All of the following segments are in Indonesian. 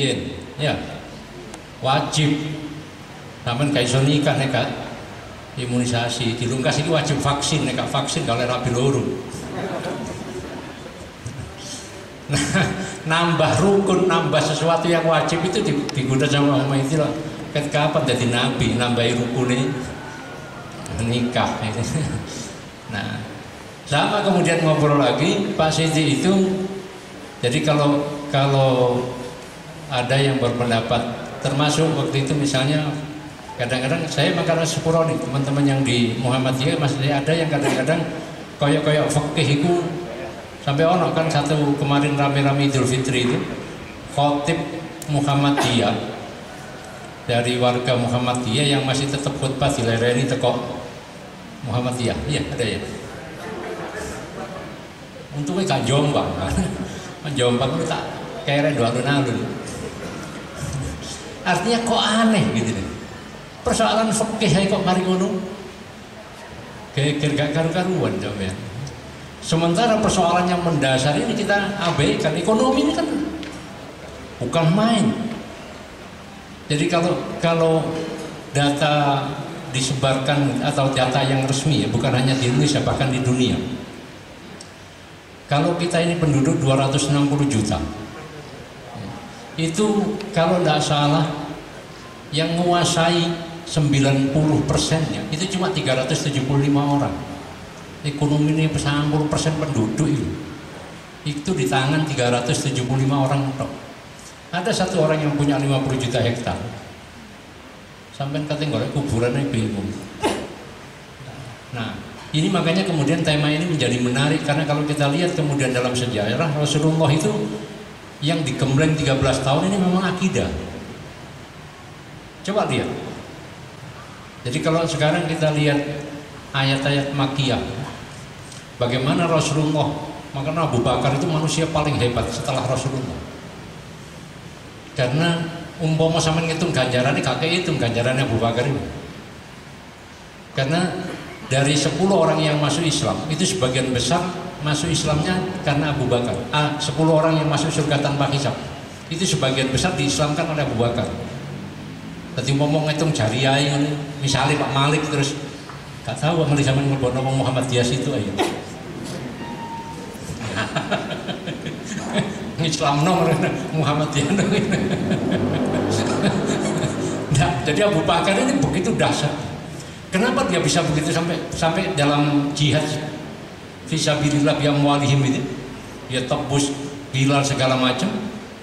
biyen ya wajib sampean gak iso nikah nek gak imunisasi. Di Lungkas iki wajib vaksin, nek gak vaksin gak oleh rabi loro. Nah, nambah rukun, nambah sesuatu yang wajib itu digunakan sama itu lah. Kapan jadi nabi nambahi rukunnya nikah. Nah, sama kemudian ngobrol lagi Pak Siti itu. Jadi kalau ada yang berpendapat, termasuk waktu itu misalnya kadang-kadang saya makan sepuro nih teman-teman yang di Muhammadiyah masih ada yang kadang-kadang koyok-koyok fikih itu sampai ono kan satu kemarin rame-rame Idul Fitri itu khotib Muhammadiyah dari warga Muhammadiyah yang masih tetap khutbah dilereni teko Muhammadiyah. Iya ada ya. Untungnya gak Jombang kan. Jombang itu tak kayak dua alun-alun. Artinya kok aneh gitu nih. Persoalan fikih kok mari ngono. Geger gak karu-karuan coba. Sementara persoalan yang mendasar ini kita abaikan. Ekonomi ini kan bukan main. Jadi kalau data disebarkan atau data yang resmi ya, bukan hanya di Indonesia bahkan di dunia. Kalau kita ini penduduk 260 juta, itu kalau tidak salah yang menguasai 90%-nya itu cuma 375 orang. Ekonomi ini 90% penduduk itu di tangan 375 orang. Ada satu orang yang punya 50 juta hektar. Sampai katanya golek kuburannya bingung. Nah, ini makanya kemudian tema ini menjadi menarik karena kalau kita lihat kemudian dalam sejarah Rasulullah itu yang digembleng 13 tahun ini memang akidah. Coba lihat. Jadi kalau sekarang kita lihat ayat-ayat Makkiyah, bagaimana Rasulullah, makanya Abu Bakar itu manusia paling hebat setelah Rasulullah. Karena umpama sama ngitung ganjarannya kakek hitung ganjarannya Abu Bakar itu. Karena dari 10 orang yang masuk Islam itu sebagian besar masuk Islamnya karena Abu Bakar. 10 orang yang masuk surga tanpa hisab itu sebagian besar diislamkan oleh Abu Bakar. Tadi ngomong ngitung jariah misalnya Pak Malik terus gak tahu ngali zaman ngebono wong Muhammadiyah situ ayo. Islam nomor Muhammadiyah. Nah, jadi Abu Bakar ini begitu dahsyat. Kenapa dia bisa begitu sampai dalam jihad fisabilillah bi amwalihim itu dia tebus Bilal segala macam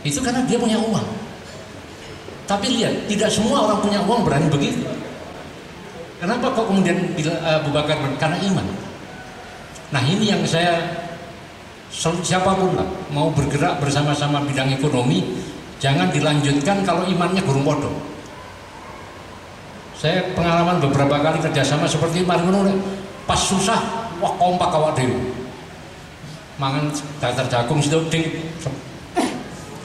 itu karena dia punya uang. Tapi lihat, tidak semua orang punya uang berani begitu. Kenapa kok kemudian Abu Bakar karena iman? Nah, ini yang saya siapapun lah mau bergerak bersama-sama bidang ekonomi jangan dilanjutkan kalau imannya gurung podo. Saya pengalaman beberapa kali kerjasama seperti mari ngono pas susah wah kompak awak dhewe mangan datar jagung situ ding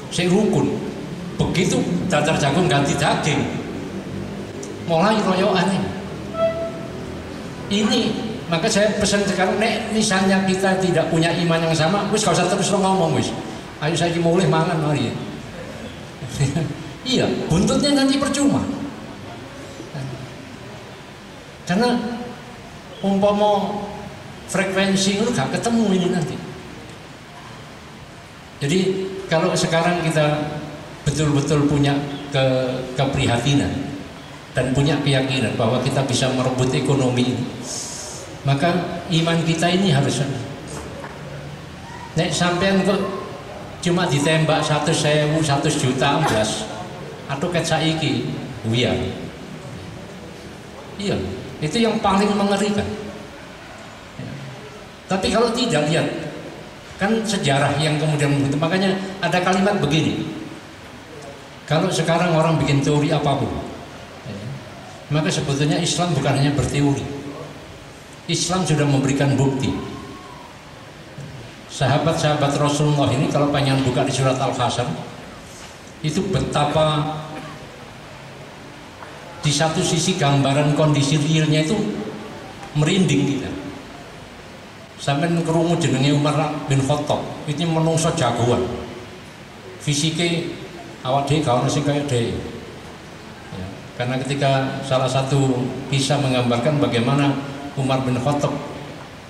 sing rukun begitu datar jagung ganti daging mulai royokan ini. Maka saya pesan sekarang, nek misalnya kita tidak punya iman yang sama, wis gak usah terus ngomong wis. Ayo saya mulai mangan mari. Iya, buntutnya nanti percuma. Karena umpama frekuensi itu gak ketemu ini nanti. Jadi kalau sekarang kita betul-betul punya keprihatinan dan punya keyakinan bahwa kita bisa merebut ekonomi ini, maka iman kita ini harus nek sampean kok cuma ditembak 100.000 100 juta amblas atau ket saiki iya itu yang paling mengerikan. Tapi kalau tidak lihat kan sejarah yang kemudian makanya ada kalimat begini, kalau sekarang orang bikin teori apapun maka sebetulnya Islam bukan hanya berteori. Islam sudah memberikan bukti. Sahabat-sahabat Rasulullah ini kalau pengen buka di surat Al-Hasyr itu betapa di satu sisi gambaran kondisi realnya itu merinding kita. Sampai kerungu jenenge Umar bin Khattab itu menungso jagoan. Fisiknya awak dhewe gak ono sing kaya dhewe. Ya, karena ketika salah satu kisah menggambarkan bagaimana Umar bin Khattab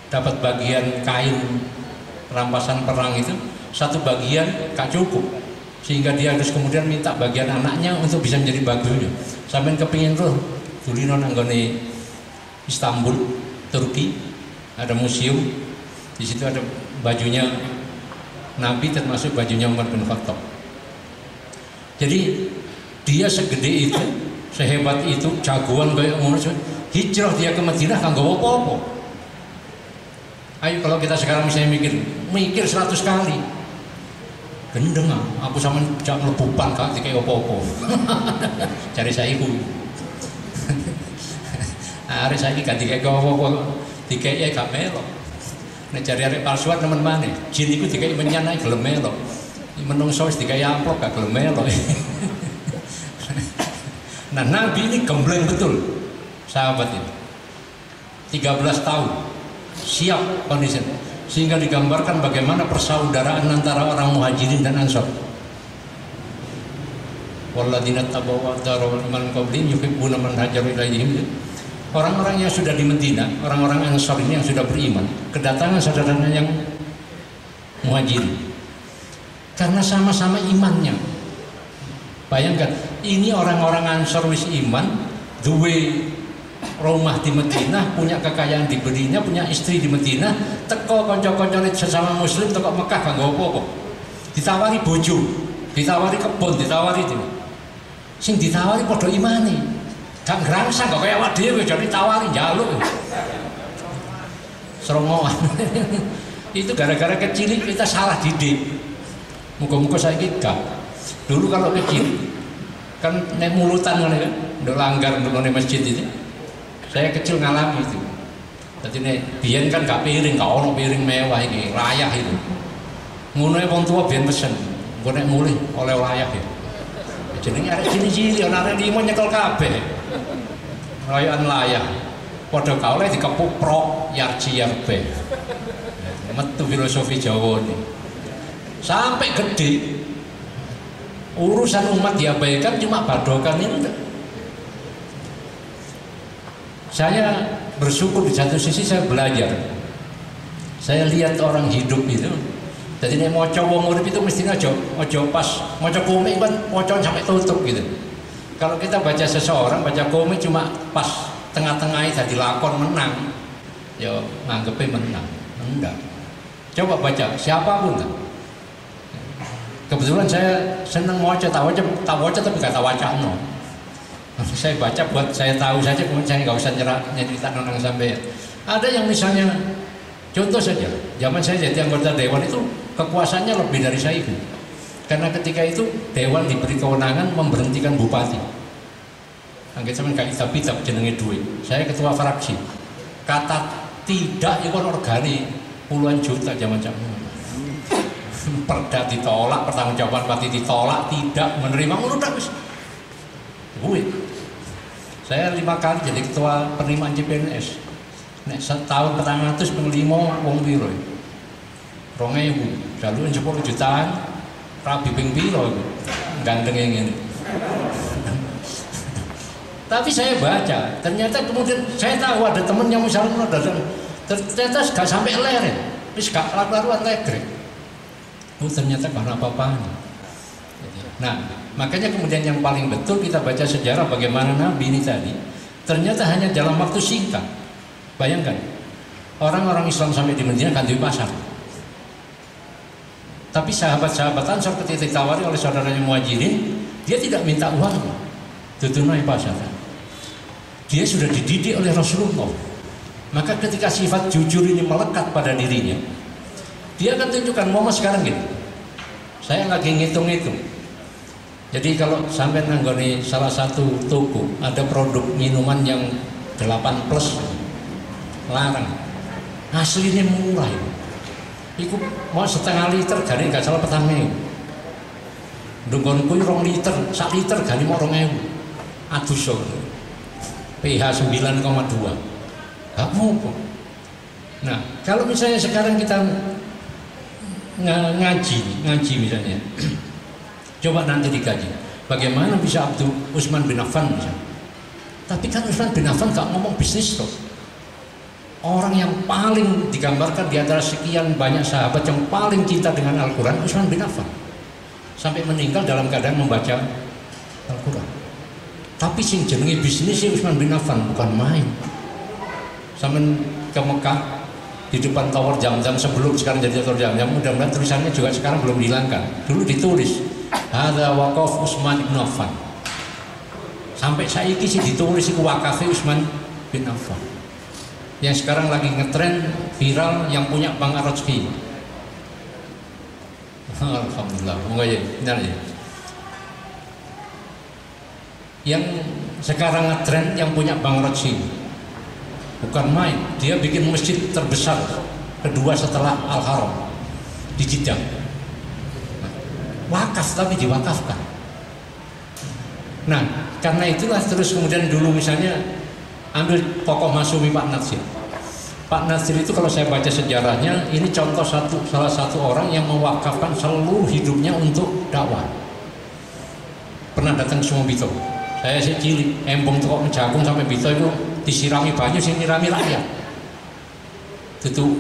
dapat bagian kain rampasan perang itu, satu bagian gak cukup, sehingga dia harus kemudian minta bagian anaknya untuk bisa menjadi bajunya. Sampai kepingin roh dulino nanggone Istanbul, Turki, ada museum, di situ ada bajunya Nabi termasuk bajunya Umar bin Khattab. Jadi dia segede itu, sehebat itu, jagoan kayak ngono, hijrah dia ke Madinah kan gak apa-apa. Ayo kalau kita sekarang misalnya mikir 100 kali, gendeng aku sama jak mlebupan kak dikai opo-opo. Cari saya iku. Arek saiki gak dikai opo-opo, dikai gak melok. Nek cari arek palsuan temen maneh, jin iku dikai menyan ae gelem melok. Menungso wis dikai amplop gak gelem melok. Nah, Nabi ini gembleng betul. Sahabat ini. 13 tahun siap kondisi. Sehingga digambarkan bagaimana persaudaraan antara orang Muhajirin dan Ansor. Walladzina tabawwa ad-dara wal iman qablihim yuhibbuna man hajara ilaihim. Orang-orang yang sudah di Madinah, orang-orang Ansor ini yang sudah beriman, kedatangan saudaranya yang Muhajirin. Karena sama-sama imannya. Bayangkan, ini orang-orang Ansor wis iman, duwe rumah di Madinah, punya kekayaan di Madinah, punya istri di Madinah, teko kanca-kancane sesama muslim teko Mekah gak apa-apa. Ditawari bojo, ditawari kebun, ditawari itu. Sing ditawari padha imane. Gak ngrangsang kok kaya awak dhewe jadi ditawari njaluk. Serongoan. Itu gara-gara kecil kita salah didik. Muga-muga saiki gak. Dulu kalau kecil kan nek mulutan ngene kan, ndok langgar ndok masjid itu. Saya kecil ngalami itu. Jadi nek biyen kan gak piring, gak ono piring mewah iki, layah itu. Ngono e wong tuwa biyen pesen, engko nek mulih oleh layah ya. Jenenge arek cilik-cilik ana arek limo nyekel kabeh. Royokan layah. Padha gak oleh dikepuk prok yarji yarbe. Metu filosofi Jawa ini. Sampai gede urusan umat diabaikan cuma badokan ini enggak. Saya bersyukur di satu sisi saya belajar. Saya lihat orang hidup itu. Jadi nek maca wong urip itu mestinya aja pas maca komik kan maca sampai tutup gitu. Kalau kita baca seseorang, baca komik cuma pas tengah-tengahnya jadi lakon menang, ya nganggepnya menang. Enggak. Coba baca siapapun kan. Kebetulan saya senang maca, tahu aja tapi gak tahu baca no. Saya baca buat saya tahu saja, kemudian saya nggak usah nyerita nonang sampai. Ada yang misalnya, contoh saja, zaman saya jadi anggota dewan itu kekuasaannya lebih dari saya itu. Karena ketika itu dewan diberi kewenangan memberhentikan bupati. Angkat sama kayak kitab jenenge duit. Saya ketua fraksi. Kata tidak itu kan organik puluhan juta zaman-zaman. Perda ditolak, pertanggungjawaban bupati ditolak, tidak menerima udah wis. Duit. Saya 5 kali jadi ketua penerimaan CPNS. Nek setahun pertama itu pengelimo wong piro. 2.000, jalur 10 jutaan, rabi ping piro itu. Gandeng yang ini. Tapi saya baca, ternyata kemudian saya tahu ada teman yang misalnya ternyata gak sampai ler, wis gak lalu-laluan legrek. Oh ternyata karena apa-apanya. Nah, makanya kemudian yang paling betul kita baca sejarah bagaimana Nabi ini tadi ternyata hanya dalam waktu singkat. Bayangkan orang-orang Islam sampai di Madinah kan di pasar. Tapi sahabat-sahabat Ansor ketika ditawari oleh saudaranya Muhajirin, dia tidak minta uang, tutunai pasar. Dia sudah dididik oleh Rasulullah. Maka ketika sifat jujur ini melekat pada dirinya, dia akan tunjukkan mama sekarang gitu. Saya lagi ngitung-ngitung. Jadi kalau sampai nanggoni salah satu toko ada produk minuman yang 8+ larang, aslinya murah itu. Iku mau setengah liter gani gak salah petangnya. Dunggonku 2 liter, 1 liter gani mau 2.000. Adus pH 9,2. Gak mau kok. Nah kalau misalnya sekarang kita ngaji misalnya. Coba nanti dikaji. Bagaimana bisa Abdul Utsman bin Affan bisa? Tapi kan Utsman bin Affan gak ngomong bisnis tuh. Orang yang paling digambarkan di antara sekian banyak sahabat yang paling cinta dengan Al-Quran, Utsman bin Affan. Sampai meninggal dalam keadaan membaca Al-Quran. Tapi sing jenenge bisnis si Utsman bin Affan bukan main. Sampai ke Mekah di depan tower Jam-Jam sebelum sekarang jadi tower Jam-Jam, mudah-mudahan tulisannya juga sekarang belum dihilangkan. Dulu ditulis hadza waqaf Utsman bin Affan. Sampai saiki sih ditulis iku wakafe Utsman bin Affan. Yang sekarang lagi ngetren viral yang punya Bang Arojki. Alhamdulillah, moga ya, benar ya. Yang sekarang ngetren yang punya Bang Arojki. Bukan main, dia bikin masjid terbesar kedua setelah Al-Haram di Jeddah. Wakaf tapi diwakafkan. Nah, karena itulah terus kemudian dulu misalnya ambil tokoh Masyumi Pak Natsir. Pak Natsir itu kalau saya baca sejarahnya, ini contoh salah satu orang yang mewakafkan seluruh hidupnya untuk dakwah. Pernah datang ke Sungai Bito. Saya sih cilik, embong tuh kok menjagung sampai Bito itu disirami banyu, sing nyirami rakyat. Itu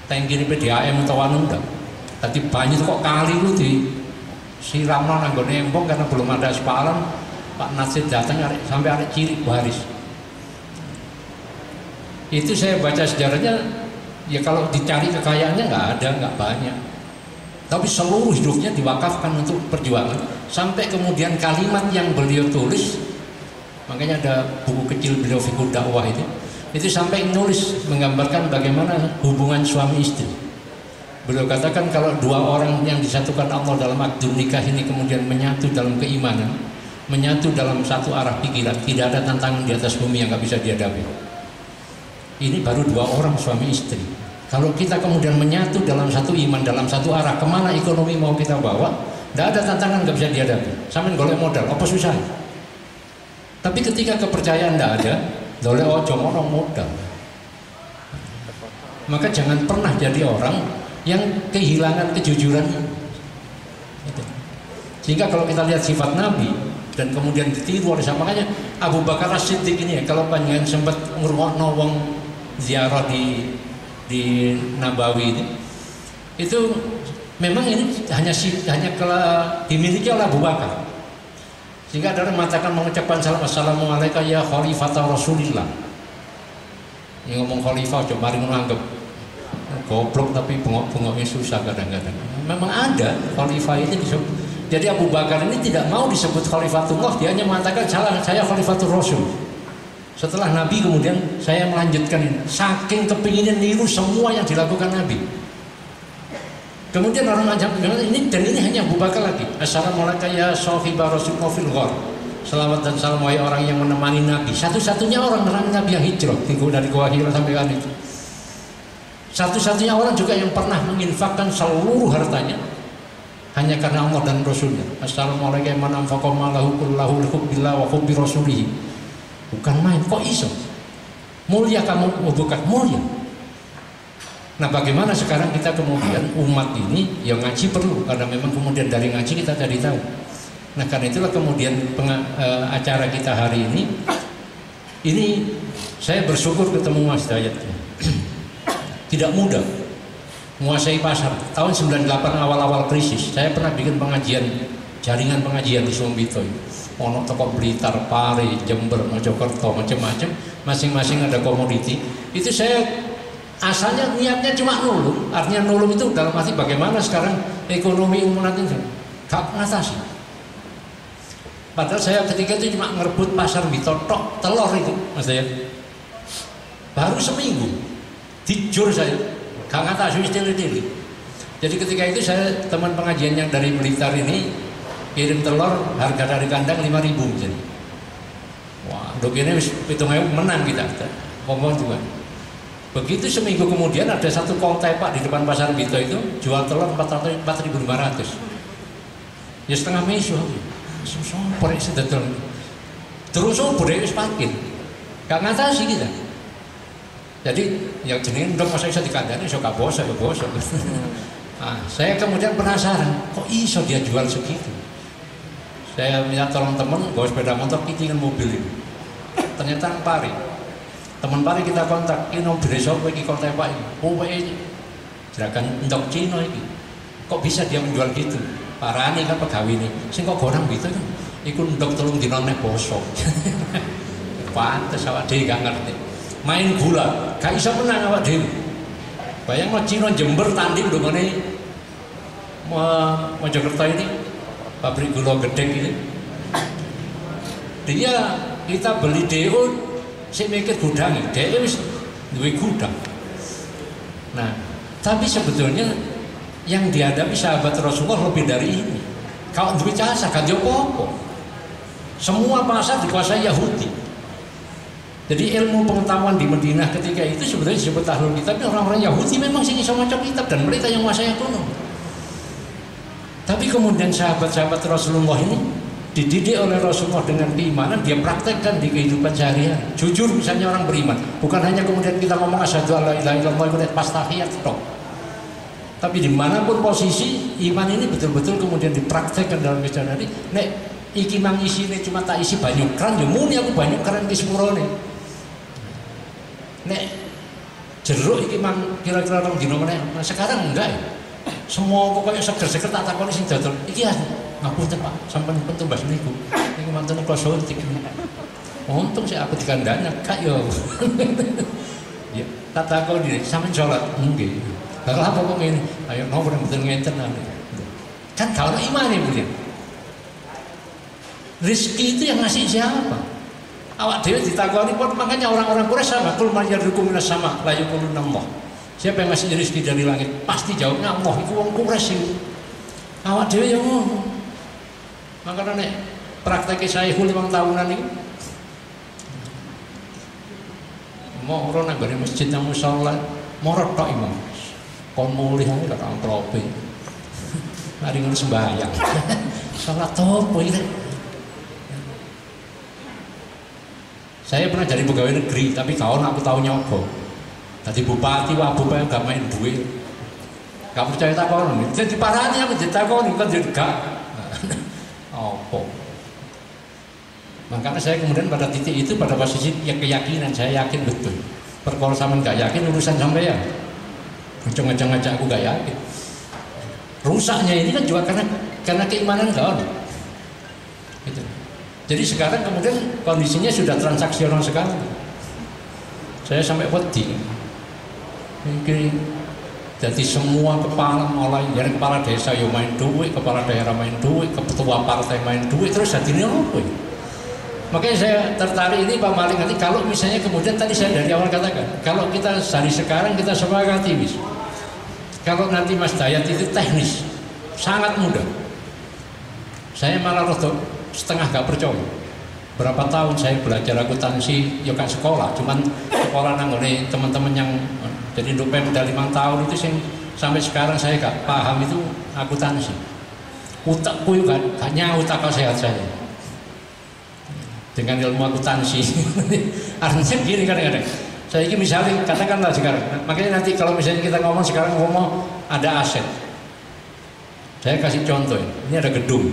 tangki ini PDAM atau wanunda. Tadi banyu kok kali itu disiramno nang nggone embong karena belum ada aspalan. Pak Natsir datang sampai arek cilik baris. Itu saya baca sejarahnya, ya kalau dicari kekayaannya nggak banyak. Tapi seluruh hidupnya diwakafkan untuk perjuangan. Sampai kemudian kalimat yang beliau tulis, makanya ada buku kecil beliau Fiqh Dakwah itu sampai nulis menggambarkan bagaimana hubungan suami istri. Beliau katakan kalau dua orang yang disatukan Allah dalam akad nikah ini kemudian menyatu dalam keimanan, menyatu dalam satu arah pikiran, tidak ada tantangan di atas bumi yang nggak bisa dihadapi. Ini baru dua orang suami istri. Kalau kita kemudian menyatu dalam satu iman, dalam satu arah, kemana ekonomi mau kita bawa, tidak ada tantangan nggak bisa dihadapi. Sampai golek modal, apa susah? Tapi ketika kepercayaan tidak ada, golek ojo ngomong modal. Maka jangan pernah jadi orang yang kehilangan kejujuran. Sehingga kalau kita lihat sifat Nabi dan kemudian ditiru oleh sama, makanya Abu Bakar As-Siddiq ini ya, kalau panjenengan sempat ngrungokno wong ziarah di Nabawi ini, itu memang ini hanya dimiliki oleh Abu Bakar. Sehingga ada orang mengatakan mengucapkan salam assalamualaikum ya khalifata Rasulillah. Yang ngomong khalifah coba mari menganggap goblok tapi bengok-bengoknya susah kadang-kadang. Memang ada khalifah itu disebut. Jadi Abu Bakar ini tidak mau disebut khalifatullah, dia hanya mengatakan saya khalifatul Rasul. Setelah Nabi kemudian saya melanjutkan ini. Saking kepinginin niru semua yang dilakukan Nabi. Kemudian orang macam ini dan ini hanya Abu Bakar lagi. Assalamualaikum ya sahibah Rasulullah fil ghar. Selawat dan salam wahai orang yang menemani Nabi. Satu-satunya orang menemani Nabi yang hijrah dari Gua Hira sampai kan itu. Satu-satunya orang juga yang pernah menginfakkan seluruh hartanya hanya karena Allah dan Rasulnya. Assalamualaikum man anfaqa malahu kullahu lihubbillah wa hubbi rasulih. Bukan main, kok iso? Mulia kamu, bukan mulia. Nah bagaimana sekarang kita kemudian umat ini yang ngaji perlu, karena memang kemudian dari ngaji kita jadi tahu. Nah karena itulah kemudian acara kita hari ini saya bersyukur ketemu Mas Dayat. Tidak mudah menguasai pasar. Tahun 98 awal-awal krisis, saya pernah bikin pengajian, jaringan pengajian di Sumbito. Ono toko Blitar, Pare, Jember, Mojokerto, macam-macam, masing-masing ada komoditi. Itu saya asalnya niatnya cuma nulung, artinya nulung itu dalam arti bagaimana sekarang ekonomi umat ini gak ngatasi. Padahal saya ketika itu cuma ngerebut pasar Bitotok, telur itu, Mas Dayat. Baru seminggu, dijur saya, gak ngatasi istilah-istilah. Jadi ketika itu saya teman pengajian yang dari Blitar ini kirim telur harga dari kandang 5.000 jadi. Wah, dok ini hitungnya menang kita ngomong juga. Begitu seminggu kemudian ada satu kontai Pak di depan pasar Bito itu jual telur 4.500. Ya setengah mesu. Sompor isi dodol. Terus sompor wis parkir. Gak ngatasi kita. Jadi yang jenenge ndok masa iso dikandani iso kabosok ya bosok. Nah, saya kemudian penasaran, kok iso dia jual segitu? Saya minta tolong teman bawa sepeda motor kitingan mobil ini. Ternyata pari. Teman pari kita kontak, ini mobil sopo iki kontak Pak ini. Oh ini gerakan ndok Cina ini. Kok bisa dia menjual gitu? Parani kan pegawai ini. Sing kok gorang gitu kan? Iku ndok telung dina neh bosok. Pantes awak dhewe gak ngerti. Main gula, gak iso menang awak dhewe. Bayangno Cina Jember tanding dongane Mojokerto ini pabrik gula gedeng ini. Dia kita beli DO sik mikir gudang, DO wis duwe gudang. Nah, tapi sebetulnya yang dihadapi sahabat Rasulullah lebih dari ini. Kalau duwe jasa kan yo apa? Semua pasar dikuasai Yahudi. Jadi ilmu pengetahuan di Madinah ketika itu sebetulnya disebut ahlul kitab, tapi orang-orang Yahudi memang sing iso maca kitab dan mereka yang menguasai ekonomi. Tapi kemudian sahabat-sahabat Rasulullah ini dididik oleh Rasulullah dengan keimanan, dia praktekkan di kehidupan sehari-hari. Jujur misalnya orang beriman, bukan hanya kemudian kita ngomong asyhadu alla ilaha illallah kemudian pas tahiyat tok. Tapi dimanapun posisi iman ini betul-betul kemudian dipraktekkan dalam kehidupan sehari-hari. Nek iki mang isine cuma tak isi banyu keran, yo muni aku banyu keran ki sepurone. Nek jeruk iki mang kira-kira rong dina meneh. Nah, sekarang enggak ya. Semua pokoknya seger-seger tak takoni sing dodol. Iki ya ngapunten Pak, sampean petumbas niku. Niku mantune kula suntik. Untung sih aku dikandanya kak yo. Ya, tak takoni sampean salat nggih. Lah apa kok ngene? Ayo nomor mboten ngenten kan kalau iman ya beliau. Rezeki itu yang ngasih siapa? Awak dewe ditakoni pun makanya orang-orang Quraisy sama kul mayyarzuqu minas sama la yaquluna Allah. Siapa yang ngasih rezeki dari langit? Pasti jawabnya Allah. Itu wong Quraisy itu. Awak dewe yang ngomong. Makanya nek praktek saya 5 tahunan ini mau orang nang masjid nang musala morot tok imam. Kon mulih ae kok amprope. Mari ngono sembahyang. Salat opo iki? Saya pernah jadi pegawai negeri, tapi tahun aku tahu nyogok. Jadi bupati, bupati gak main duit. Gak percaya takon. Jadi parahnya aku ditakoni kan jadi gak. Apa? Makanya saya kemudian pada titik itu pada posisi ya keyakinan, saya yakin betul. Perkara sampean gak yakin urusan sampean. Ngejeng-ngejeng aja aku gak yakin. Rusaknya ini kan juga karena keimanan gak ada. Gitu. Jadi sekarang kemudian kondisinya sudah transaksional sekali. Saya sampai wedi. Mungkin jadi semua kepala mulai dari kepala desa yo main duit, kepala daerah main duit, ketua partai main duit, terus jadinya apa? Makanya saya tertarik ini Pak Malik nanti kalau misalnya kemudian tadi saya dari awal katakan kalau kita dari sekarang kita sepakati bis. Kalau nanti Mas Dayat itu teknis, sangat mudah. Saya malah rotok setengah gak percaya. Berapa tahun saya belajar akuntansi ya kan sekolah, cuman sekolah nanggone teman-teman yang jadi dopen udah 5 tahun itu sing sampai sekarang saya gak paham itu akuntansi. Utakku juga gak nyaut akal sehat saya dengan ilmu akuntansi. Artinya gini kadang-kadang saya ini misalnya katakanlah sekarang, makanya nanti kalau misalnya kita ngomong sekarang ngomong ada aset, saya kasih contoh ini ada gedung.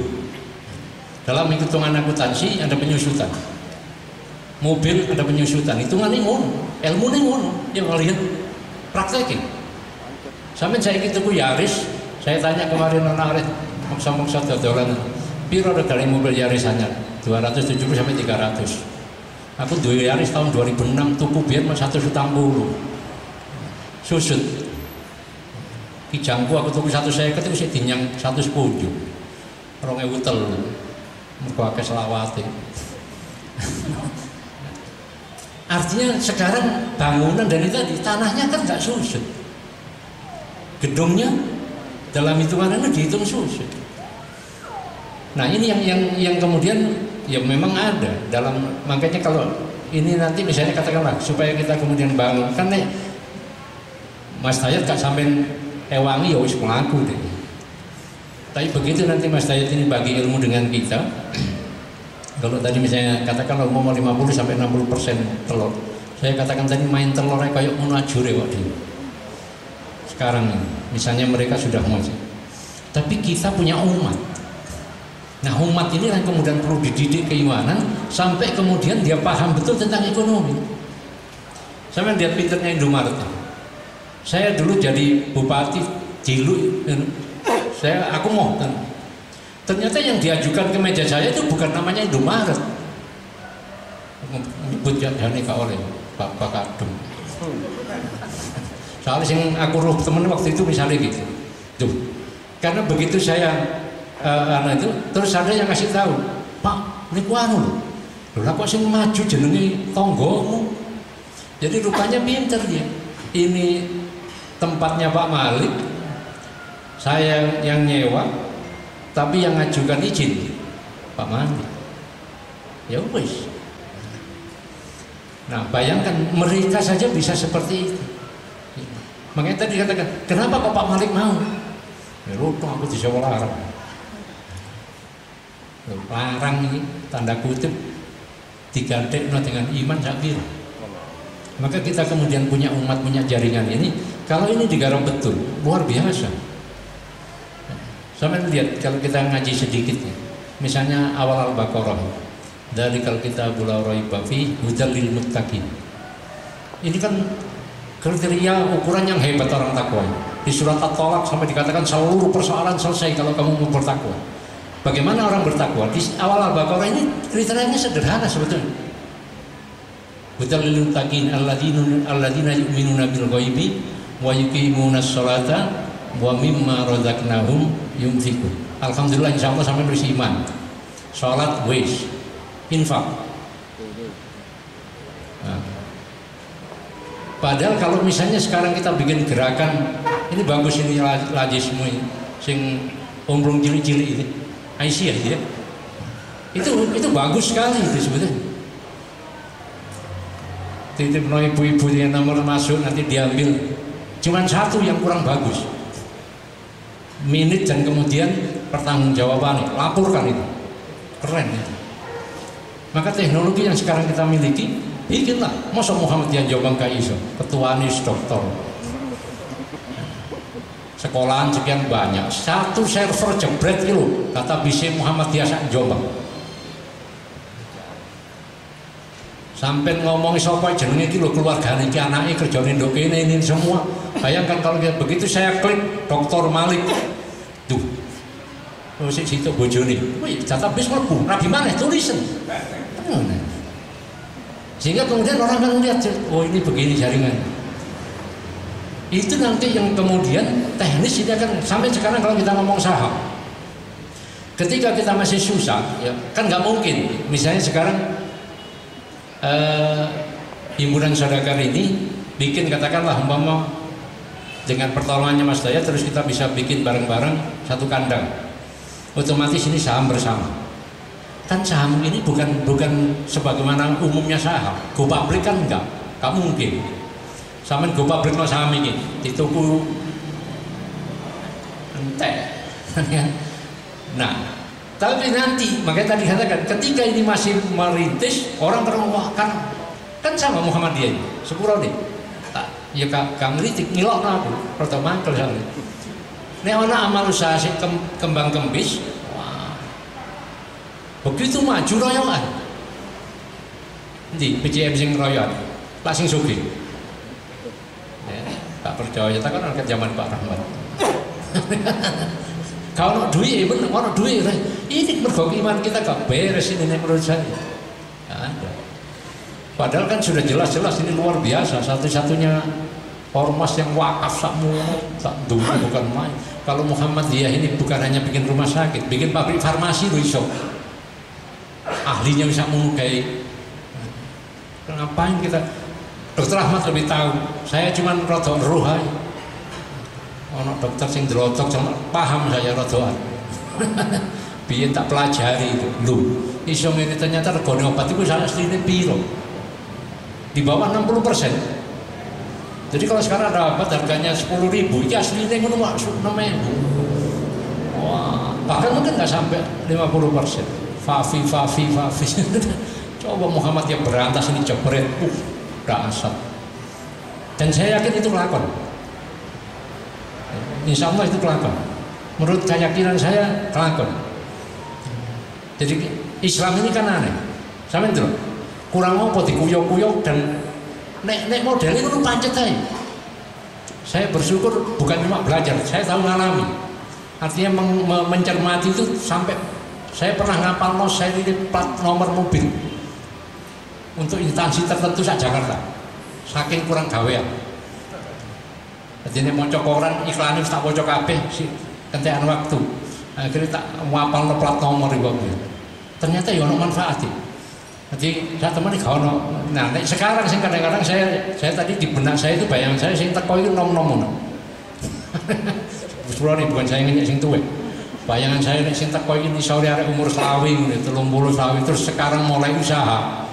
Dalam hitungan akuntansi ada penyusutan, mobil ada penyusutan, hitungannya ngono, ilmu nih ngono, yang ngelihat praktekin. Sampai saya gitu ku Yaris, saya tanya kemarin anak Arit, maksa-maksa dodolan, piro dari mobil Yaris hanya 270 sampai 300. Aku dua Yaris tahun 2006 tuku biar mas 1,10 susut. Kijangku aku tuku 150 itu sih dinyang 110. 2003. Mereka selawati. Artinya sekarang bangunan dari tadi tanahnya kan nggak susut, gedungnya dalam hitungan itu dihitung susut. Nah ini yang kemudian ya memang ada dalam, makanya kalau ini nanti misalnya katakanlah supaya kita kemudian bangun kan nih Mas Dayat gak sampai ewangi ya wis mlaku deh. Tapi begitu nanti Mas Dayat ini bagi ilmu dengan kita, kalau tadi misalnya katakanlah mau 50 sampai 60% telur, saya katakan tadi main telurnya kayak munajure waktu sekarang ini, misalnya mereka sudah mau, tapi kita punya umat. Nah umat ini yang kemudian perlu dididik keimanan sampai kemudian dia paham betul tentang ekonomi. Saya lihat pinternya Indomaret. Saya dulu jadi bupati Cilu, aku mau. Ternyata yang diajukan ke meja saya itu bukan namanya Indomaret. Menyebut jane Kak oleh Pak Kadung. Soalnya yang aku roh temen waktu itu misalnya gitu. Tuh. Karena begitu saya itu terus ada yang kasih tahu, Pak, niku anu lho. Lha kok sing maju jenenge tanggomu. Jadi rupanya pinter dia. Ini tempatnya Pak Malik. Saya yang nyewa, tapi yang ngajukan izin Pak Malik. Ya wis. Nah, bayangkan mereka saja bisa seperti itu. Makanya tadi dikatakan, kenapa kok Pak Malik mau? Ya lupa aku disewa larang. Larang ini tanda kutip digandekno dengan iman sakit. Maka kita kemudian punya umat, punya jaringan ini. Kalau ini digarap betul, luar biasa. Sampai lihat kalau kita ngaji sedikitnya, misalnya awal Al-Baqarah, dari kalau kita bulau raiba fi hudal lil muttaqin. Ini kan kriteria ukuran yang hebat orang takwa. Di surat At-Tolak sampai dikatakan seluruh persoalan selesai kalau kamu mau bertakwa. Bagaimana orang bertakwa? Di awal Al-Baqarah ini kriterianya sederhana sebetulnya. Hudal lil muttaqin alladzina yu'minuna bil ghaibi wa yuqimunas sholata wa mimma razaqnahum yunfiqun. Alhamdulillah insyaallah sampai bersih iman. Salat wis, infak. Nah, padahal kalau misalnya sekarang kita bikin gerakan, ini bagus ini lajismu ini, sing ombrong cilik-cilik ini, Aisyah ya. Itu bagus sekali itu sebetulnya. Titip no ibu-ibu yang nomor masuk nanti diambil. Cuman satu yang kurang bagus. Minit dan kemudian pertanggungjawabannya, laporkan itu. Keren itu. Maka teknologi yang sekarang kita miliki, bikinlah. Masa Muhammadiyah Jombang gak iso, ketua nis dokter. Sekolahan sekian banyak, satu server jebret itu kata BC Muhammadiyah sak Jombang. Sampai ngomong sapa jenenge iki lho keluargane iki anake kerjane ndok kene ini semua. Bayangkan kalau begitu saya klik Dr. Malik. Tuh. Oh sik situ bojone. Wih, database mlebu. Rabi maneh tulisan. Sehingga kemudian orang kan lihat, oh ini begini jaringan. Itu nanti yang kemudian teknis ini akan sampai sekarang kalau kita ngomong saham. Ketika kita masih susah, ya kan nggak mungkin. Misalnya sekarang himpunan saudagar ini bikin katakanlah umpama dengan pertolongannya Mas Daya terus kita bisa bikin bareng-bareng satu kandang, otomatis ini saham bersama. Kan saham ini bukan sebagaimana umumnya saham. Go public kan enggak mungkin. Sampeyan go public no saham ini dituku entek. Nah, tapi nanti, makanya tadi katakan ketika ini masih merintis, orang terwakkan kan sama Muhammadiyah ini, sepuro nih. Ya kang ngritik ngilok aku, rada mangkel soalnya. Nek ana amal usaha sing kembang kembis, wah. Begitu maju royokan. Ndi PCM sing royokan, lak sing sugih. Tak percaya, tak kan angkat zaman Pak Rahmat. Kalau duit, bener, orang duit, ini mergo iman kita gak beres ini menurut saya. Gak ada. Padahal kan sudah jelas-jelas ini luar biasa, satu-satunya ormas yang wakaf tak dulu bukan main. Kalau Muhammadiyah ini bukan hanya bikin rumah sakit, bikin pabrik farmasi loh iso. Ahlinya bisa mengukai. Ngapain kita? Dokter Ahmad lebih tahu. Saya cuma rotok rohai. Ono dokter sing delotok cuma paham saya rodoan. Biyen tak pelajari itu. Lho, iso ngene ternyata regane obat itu asline piro? Di bawah 60%. Jadi kalau sekarang ada obat harganya 10.000, iki asline ngono maksud 6.000. Wah, bahkan mungkin nggak sampai 50%. Fafi. Coba Muhammad yang berantas ini jebret, dasar. Dan saya yakin itu lakon. Insya Allah itu kelakon. Menurut keyakinan saya kelakon. Jadi Islam ini kan aneh. Sampeyan ndelok. Kurang apa dikuyok-kuyok dan nek model itu pancet aja. Saya bersyukur bukan cuma belajar, saya tahu ngalami. Artinya mencermati itu sampai saya pernah ngapal saya ini plat nomor mobil untuk instansi tertentu sak Jakarta. Saking kurang gawean. Jadi mau koran iklan itu tak bocok kabeh sih kentekan waktu. Akhirnya tak ngapal plat nomor itu. Ternyata ya ono manfaatnya. Jadi saya temani gak ono. Nah, sekarang sih kadang-kadang saya tadi di benak saya itu bayangan saya sing teko itu nom-nom. Bukan saya ngenyek sing tuwek. Bayangan saya nek sing teko iki sore arek umur slawi ngene 30 slawi terus sekarang mulai usaha.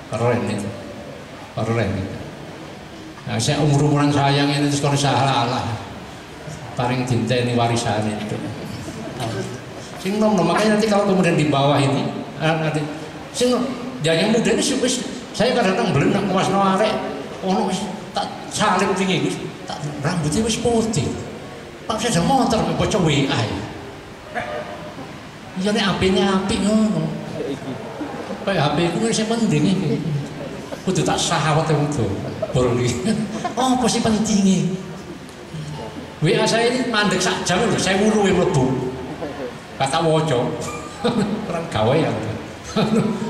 Keren itu. Keren itu. Nah, saya umur-umuran sayang ini terus kalau salah lah. Paling dinteni warisan itu. Sing nom-nom makanya nanti kalau kemudian di bawah ini nanti sing yang muda ini saya kadang-kadang belenak wasno arek ono tak salib tinggi Gus. Tak rambutnya wis putih. Pak saya ada motor bocah WA. Ya nek HP-nya apik ngono. Kayak HP ku wis penting iki. Kudu tak sahawat itu. Baru iki. Oh, apa sih pentingnya? WA saya ini mandek sak jam lho, saya wuru mlebu. Kata woco. Kurang gawe ya.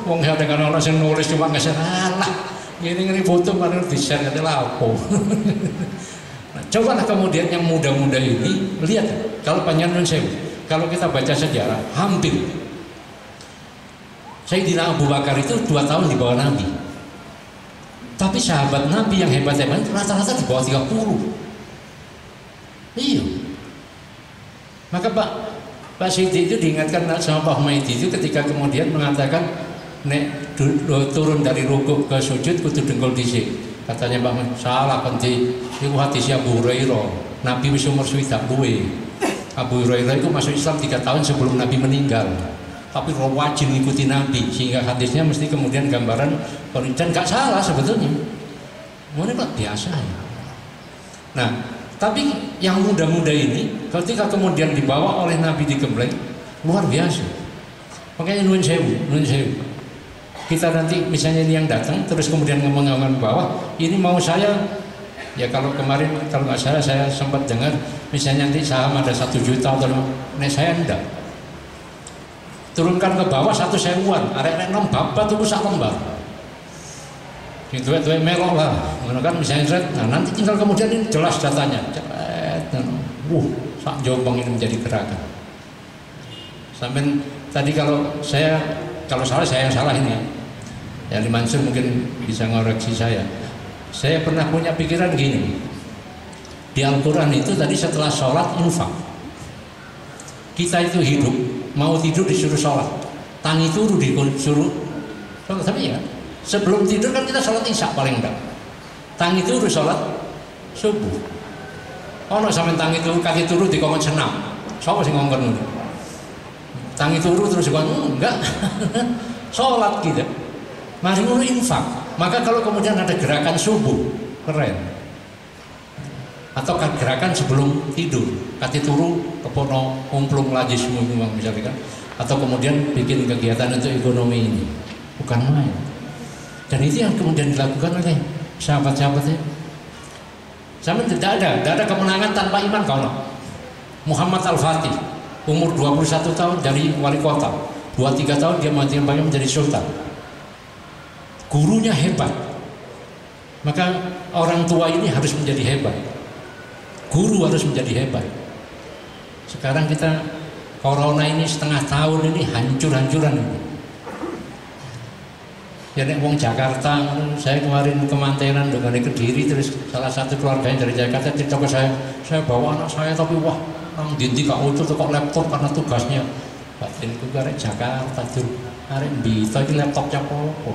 Wong kadang-kadang orang yang nulis cuma nge-share alah ini foto mana di-share kata lapo. Nah, cobalah kemudian yang muda-muda ini lihat kalau panjenengan saya kalau kita baca sejarah hampir Sayyidina Abu Bakar itu 2 tahun di bawah Nabi, tapi sahabat Nabi yang hebat-hebat rata-rata di bawah 30. Iya, maka Pak Sidi itu diingatkan sama Pak Humaydi itu ketika kemudian mengatakan nek turun dari rukuk ke sujud kudu dengkul dhisik. Katanya Pak Humaydi salah penting iku hadis Abu Hurairah. Nabi wis umur 70 luwe. Abu Hurairah itu masuk Islam 3 tahun sebelum Nabi meninggal. Tapi wajib mengikuti Nabi sehingga hadisnya mesti kemudian gambaran dan gak salah sebetulnya. Ini Pak biasa ya. Nah, tapi yang muda-muda ini ketika kemudian dibawa oleh Nabi digembleng luar biasa. Makanya nuwun sewu. Kita nanti misalnya ini yang datang terus kemudian ngomong-ngomong bawah ini mau saya ya kalau kemarin kalau nggak salah saya sempat dengar misalnya nanti saham ada 1 juta atau saya enggak turunkan ke bawah 1.000.000 arek-arek nom babat itu sak lembar. Itu melok lah, kan misalnya nah nanti tinggal kemudian ini jelas datanya, sak Jombang ini menjadi gerakan. Sampai tadi kalau salah saya yang salah ini, ya Ali Mansur mungkin bisa ngoreksi saya. Saya pernah punya pikiran gini, di Al-Quran itu tadi setelah sholat infak, kita itu hidup mau tidur disuruh sholat, tangi turu disuruh sholat, tapi ya. Sebelum tidur kan kita sholat isya paling enggak. Tangi turu sholat subuh. Ono sampean tangi turu kaki turu dikongkon senam. Sapa sing ngongkon ngono? Tangi turu terus dikongkon enggak. Sholat gitu. Mari ngono infak. Maka kalau kemudian ada gerakan subuh, keren. Atau gerakan sebelum tidur, kaki turu kepono umplung lagi semua misalnya kan. Atau kemudian bikin kegiatan untuk ekonomi ini. Bukan main. Dan itu yang kemudian dilakukan oleh sahabat-sahabatnya. Sama tidak ada kemenangan tanpa iman kalau Muhammad Al-Fatih umur 21 tahun dari wali kota, 2-3 tahun dia menjadi sultan. Gurunya hebat. Maka orang tua ini harus menjadi hebat. Guru harus menjadi hebat. Sekarang kita corona ini setengah tahun ini hancur-hancuran ini. Ya nek wong Jakarta, saya kemarin kemantenan dengan Kediri terus salah satu keluarganya dari Jakarta cerita ke saya bawa anak saya tapi wah nang dindi kak ucul tuh kok laptop karena tugasnya. Batin ku arek Jakarta tuh arek bisa iki laptopnya apa?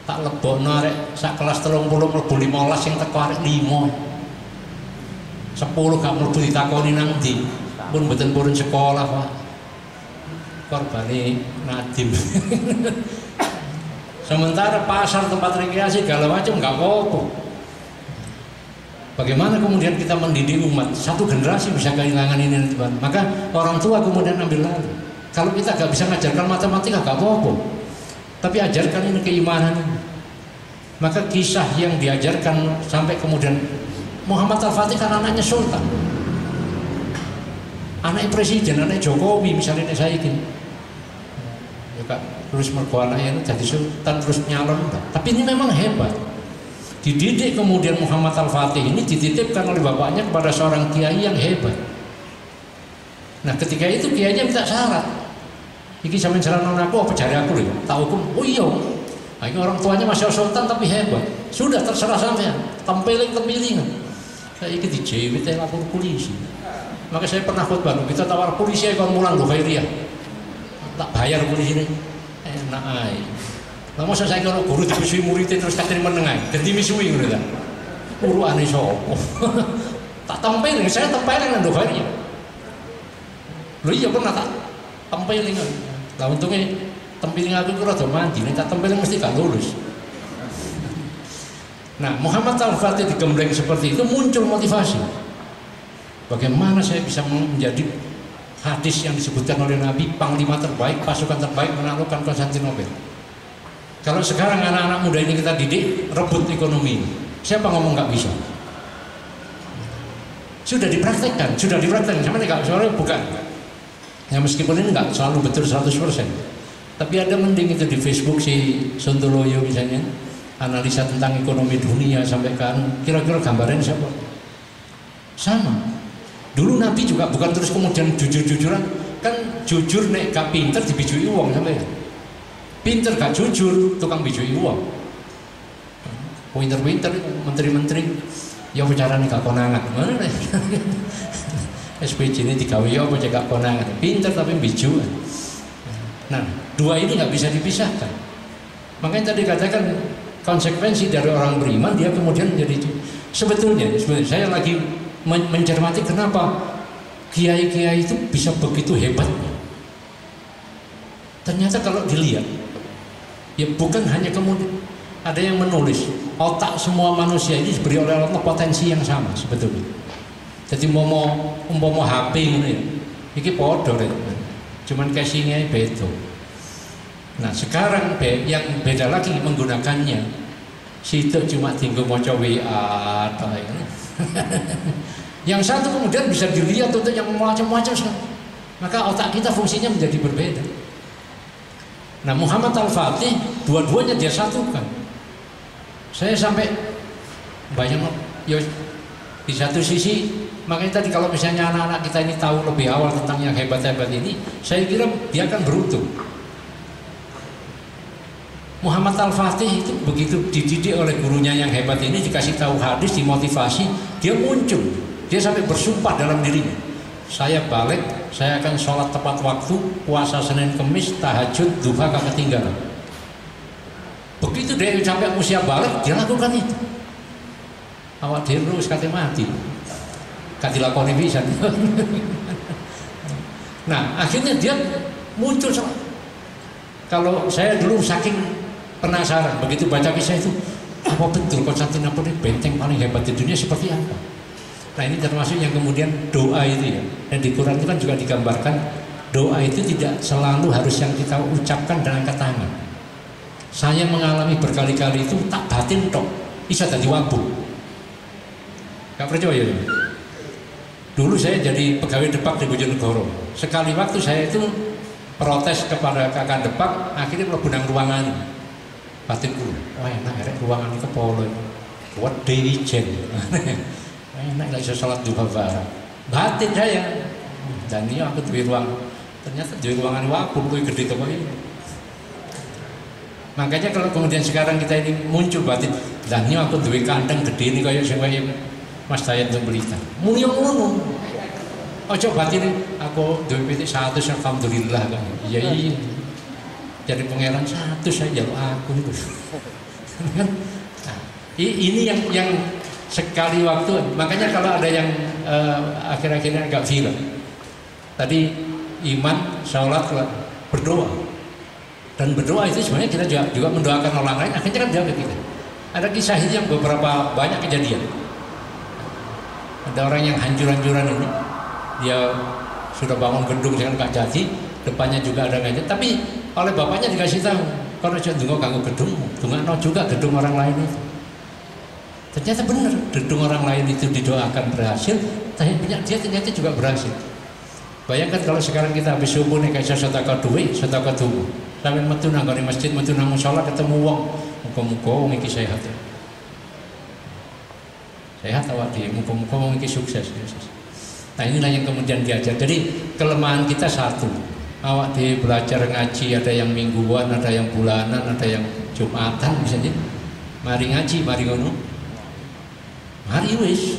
Tak lebokno arek sak kelas 30 mlebu 15 sing teko arek 5. 10 gak mlebu ditakoni nang ndi. Pun mboten purun sekolah, Pak. Korbane Nadim. Sementara pasar tempat rekreasi segala macam nggak apa-apa. Bagaimana kemudian kita mendidik umat? Satu generasi bisa kehilangan ini, Tuhan. Maka orang tua kemudian ambil lalu. Kalau kita nggak bisa mengajarkan matematika nggak apa-apa, tapi ajarkan ini keimanan ini. Maka kisah yang diajarkan sampai kemudian Muhammad Al-Fatih kan anaknya sultan, anaknya presiden, anaknya Jokowi misalnya saya gini, ya kak, terus mergo anaknya jadi sultan terus nyalon, tapi ini memang hebat. Dididik kemudian Muhammad Al-Fatih ini dititipkan oleh bapaknya kepada seorang kiai yang hebat. Nah ketika itu kiainya minta syarat, iki sampean jalan aku apa jari aku lho, tak hukum. Oh iya. Nah, ini orang tuanya masih sultan tapi hebat. Sudah terserah sampean, tempeling. Saya ini dijewit lapor polisi. Maka saya pernah khutbah, kita tawar polisi aja mulang loh khairiyah. Tak bayar polisi ini. Enak aja. Nah, masa saya kalau guru dibisui muridnya terus katanya menengah, ganti misui gitu kan. Uruan ini sopo. Tak tempeling, saya tempeling loh khairiyah. Loh iya pernah tak tempeling. Nah untungnya tempeling aku itu rada mandi, tak tempeling mesti gak lulus. Nah Muhammad Al-Fatih digembleng seperti itu muncul motivasi. Bagaimana saya bisa menjadi hadis yang disebutkan oleh Nabi, panglima terbaik, pasukan terbaik menaklukkan Konstantinopel. Kalau sekarang anak-anak muda ini kita didik rebut ekonomi, siapa ngomong nggak bisa? Sudah dipraktekkan, sama nggak soalnya bukan. Ya meskipun ini nggak selalu betul 100%, tapi ada mending itu di Facebook si Sontoloyo misalnya, analisa tentang ekonomi dunia sampai kan kira-kira gambarannya siapa? Sama. Dulu Nabi juga bukan terus kemudian jujur-jujuran, kan jujur nek gak pinter dibijui uang sampai. Pinter gak jujur tukang bijui uang. Pinter-pinter menteri-menteri ya bicara nih gak konangan. Mana nih? SPJ ini digawe ya apa gak konangan. Pinter tapi bijuan. Nah, dua ini nggak bisa dipisahkan. Makanya tadi katakan konsekuensi dari orang beriman dia kemudian menjadi sebetulnya saya lagi mencermati kenapa kiai-kiai itu bisa begitu hebatnya. Ternyata kalau dilihat ya bukan hanya kemudian ada yang menulis otak semua manusia ini diberi oleh Allah potensi yang sama sebetulnya. Jadi umpama HP ini ya, ini podo ya. Cuman casingnya beda. Nah sekarang yang beda lagi menggunakannya. Situ cuma tinggal mau WA atau ini. Yang satu kemudian bisa dilihat untuk yang macam-macam. Maka otak kita fungsinya menjadi berbeda. Nah Muhammad Al-Fatih dua-duanya dia satukan. Saya sampai banyak ya, di satu sisi. Makanya tadi kalau misalnya anak-anak kita ini tahu lebih awal tentang yang hebat-hebat ini, saya kira dia akan beruntung. Muhammad Al-Fatih itu begitu dididik oleh gurunya yang hebat ini, dikasih tahu hadis, dimotivasi, dia muncul. Dia sampai bersumpah dalam dirinya, saya balik, saya akan sholat tepat waktu, puasa Senin Kemis, tahajud, duha gak ketinggalan. Begitu dia sampai usia balik, dia lakukan itu. Awak dia terus kata mati. Dilakoni bisa. Nah akhirnya dia muncul. Kalau saya dulu saking penasaran begitu baca kisah itu, apa betul Konstantinopel ini benteng paling hebat di dunia seperti apa? Nah ini termasuk yang kemudian doa itu ya. Dan di Quran itu kan juga digambarkan doa itu tidak selalu harus yang kita ucapkan dan angkat tangan. Saya mengalami berkali-kali itu tak batin tok, bisa jadi wabuk. Gak percaya ya? Dulu saya jadi pegawai Depak di Bojonegoro. Sekali waktu saya itu protes kepada kakak Depak, akhirnya mlebu nang ruangan. Batinku, wah enak rek ruangan iki kepolo. Buat Ijen. Enak gak bisa sholat duha bareng. Batin saya. Dan ini aku duwe ruang. Ternyata duwe ruangan waktu luwih gede kok ini. Makanya kalau kemudian sekarang kita ini muncul batin, dan ini aku duwe kandang gede ini kayak sing Mas Dayat untuk Blitar. Mulya ngono. Ojo batin aku duwe pitik 100 alhamdulillah kan. Iya iya. Jadi pangeran 100 saja aku itu. Nah, ini yang sekali waktu. Makanya kalau ada yang akhir-akhirnya agak viral. Tadi iman, sholat, berdoa. Dan berdoa itu sebenarnya kita juga mendoakan orang lain. Akhirnya kan jaga kita. Ada kisah ini yang beberapa banyak kejadian. Ada orang yang hancur-hancuran ini, dia sudah bangun gedung dengan gak jadi, depannya juga ada ngaji. Tapi oleh bapaknya dikasih tahu, kalau aja tunggu ganggu gedung, tunggu juga gedung orang lain itu. Ternyata benar, gedung orang lain itu didoakan berhasil, tapi punya dia ternyata juga berhasil. Bayangkan kalau sekarang kita habis subuh nih kayak sedekah duit, sedekah tubuh, sampai metu nang di masjid, metu nang musala ketemu wong, muga-muga wong iki sehat. Sehat awak dhewe, muga-muga wong iki sukses. Nah inilah yang kemudian diajar. Jadi kelemahan kita satu, awak dhewe belajar ngaji, ada yang mingguan, ada yang bulanan, ada yang jumatan misalnya. Mari ngaji, mari ngono. Mari wis.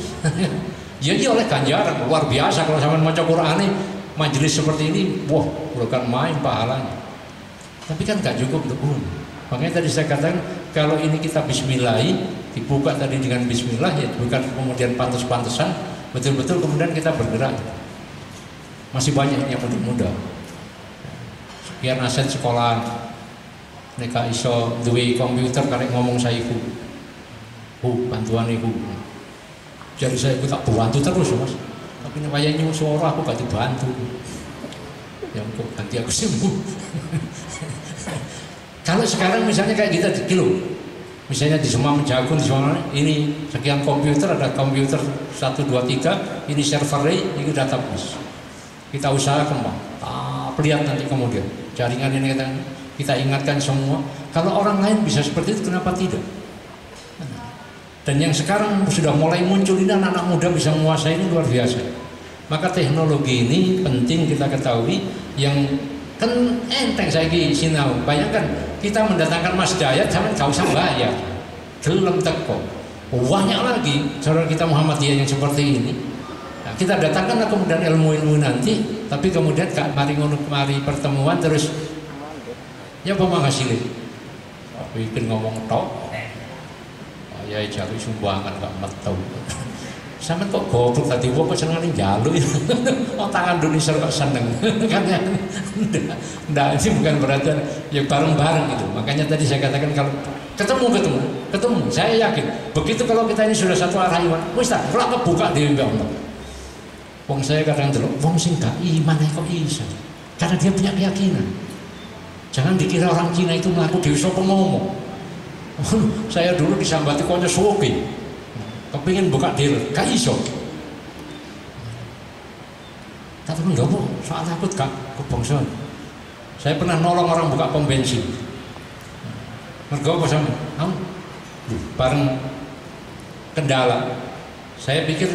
Jadi oleh ganjaran luar biasa kalau sampean maca Qur'an nih, majelis seperti ini, wah, bukan main pahalanya. Tapi kan gak cukup untuk makanya tadi saya katakan kalau ini kita bismillahi, dibuka tadi dengan bismillah ya, bukan kemudian pantes-pantesan, betul-betul kemudian kita bergerak. Masih banyak yang muda-muda. Sekian aset sekolah, mereka iso duwe komputer karek ngomong saya ibu, bantuan ibu. Jadi saya tak bantu terus mas, tapi ini wayangnya suara aku gak dibantu. Ya kok nanti aku sembuh. Kalau sekarang misalnya kayak kita kilo, misalnya di semua Menjagung, di semua ini sekian komputer, ada komputer 1, 2, 3, ini servernya, ini database. Kita usahakan bang, lihat nanti kemudian jaringan ini kita ingatkan semua. Kalau orang lain bisa seperti itu, kenapa tidak? Dan yang sekarang sudah mulai muncul ini anak-anak muda bisa menguasai ini luar biasa. Maka teknologi ini penting kita ketahui. Yang kan enteng saya sinau. Bayangkan kita mendatangkan Mas Dayat, jangan gak usah bayar. Gelem teko. Banyak lagi saudara kita Muhammadiyah yang seperti ini. Nah, kita datangkan kemudian ilmu-ilmu nanti, tapi kemudian mari pertemuan terus. Ya apa hasilnya? Bikin ngomong tok. Ya jalur sumbangan gak metau. Sama kok goblok tadi kok seneng jalur. Oh tangan Indonesia kok seneng. Kan ya. Nggak, ini bukan berarti ya bareng-bareng gitu. Makanya tadi saya katakan kalau ketemu, saya yakin begitu kalau kita ini sudah satu arah iman, wis tak kalau kebuka di Allah. Wong saya kadang delok wong sing gak iman kok iso. Karena dia punya keyakinan. Jangan dikira orang Cina itu melaku dewi sapa ngomong. Saya dulu disambati konco suwoki, kepingin buka dealer, gak iso. Tak tahu nggak bu, soal takut gak kebongsoan. Saya pernah nolong orang buka pom bensin. Mergo apa sama? Bareng kendala. Saya pikir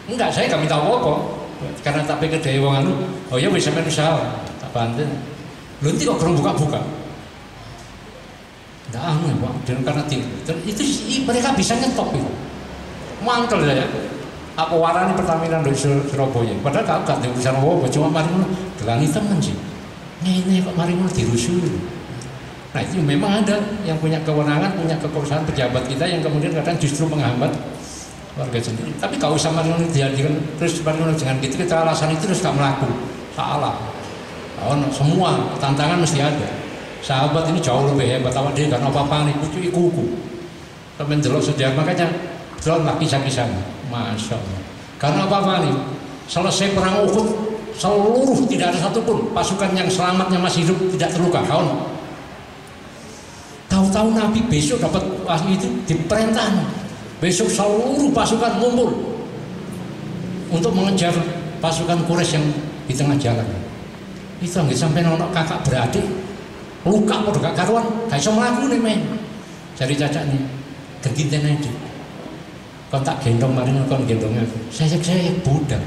enggak, saya gak minta apa-apa. Karena tak pikir dari wong anu, oh ya bisa main usaha, tak bantu. Lu nanti kok kurang buka-buka. Nggak anu ya Pak, dan karena itu mereka bisa nyetop itu. Mangkel saya. Aku warani Pertamina dari Surabaya. Padahal gak di urusan apa, cuma mari ngono gelani temen sih. Ngene kok mari ngono dirusui. Nah itu memang ada yang punya kewenangan, punya kekuasaan pejabat kita yang kemudian kadang justru menghambat warga sendiri. Tapi gak usah mari ngono dihadirkan terus mari ngono jangan gitu kita alasan itu terus gak melaku. Salah. Oh, semua tantangan mesti ada. Sahabat ini jauh lebih hebat, awak dia kan apa-apa nih, kuku. Temen delok sejarah, makanya delok lah kisah-kisah. Masya Allah. Karena apa-apa nih, selesai perang Uhud, seluruh tidak ada satupun pasukan yang selamatnya masih hidup tidak terluka. Tahu-tahu Nabi besok dapat wahyu itu diperintah. Besok seluruh pasukan ngumpul untuk mengejar pasukan Quraisy yang di tengah jalan. Itu nggak sampai nonton kakak beradik. Luka pada gak karuan, gak bisa melaku nih men. Cari cacak nih, keginten aja. Kon tak gendong mari kon gendong aku. Saya budak.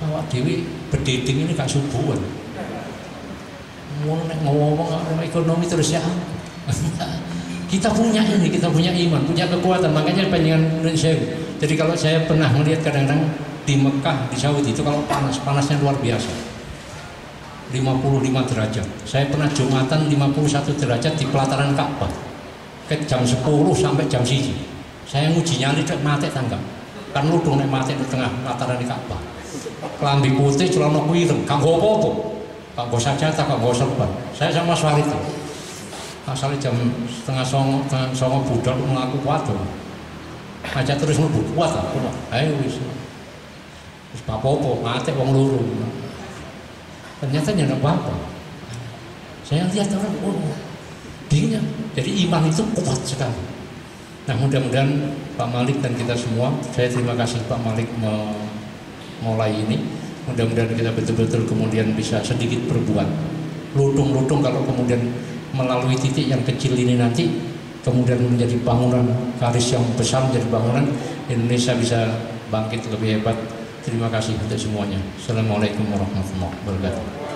Awak dewi berdeding ini gak subuhan. Ngomong ekonomi terus ya. Kita punya ini, kita punya iman, punya kekuatan. Makanya pengen Indonesia. Jadi kalau saya pernah melihat kadang-kadang di Mekah, di Saudi itu kalau panasnya luar biasa. 55 derajat. Saya pernah Jumatan 51 derajat di pelataran Ka'bah. Ke jam 10 sampai jam 1. Saya nguji nyali cek mati tangga. Kan ludung nek mati di tengah pelataran Ka'bah. Klambi putih celana kuireng, kanggo apa-apa. Kanggo sajadah, kanggo serban. Saya sama Suari itu. Asalnya jam setengah songo budal melaku kuat. Aja terus mlebu kuat lah, kuat. Ayo wis. Wis apa-apa, mati wong loro. ternyata tidak apa-apa. Saya lihat orang, oh, dinginnya. Jadi iman itu kuat sekali. Nah, mudah-mudahan Pak Malik dan kita semua, saya terima kasih Pak Malik memulai ini. Mudah-mudahan kita betul-betul kemudian bisa sedikit berbuat. Lutung-lutung kalau kemudian melalui titik yang kecil ini nanti kemudian menjadi bangunan karis yang besar, menjadi bangunan Indonesia bisa bangkit lebih hebat. Terima kasih untuk semuanya. Assalamualaikum warahmatullahi wabarakatuh.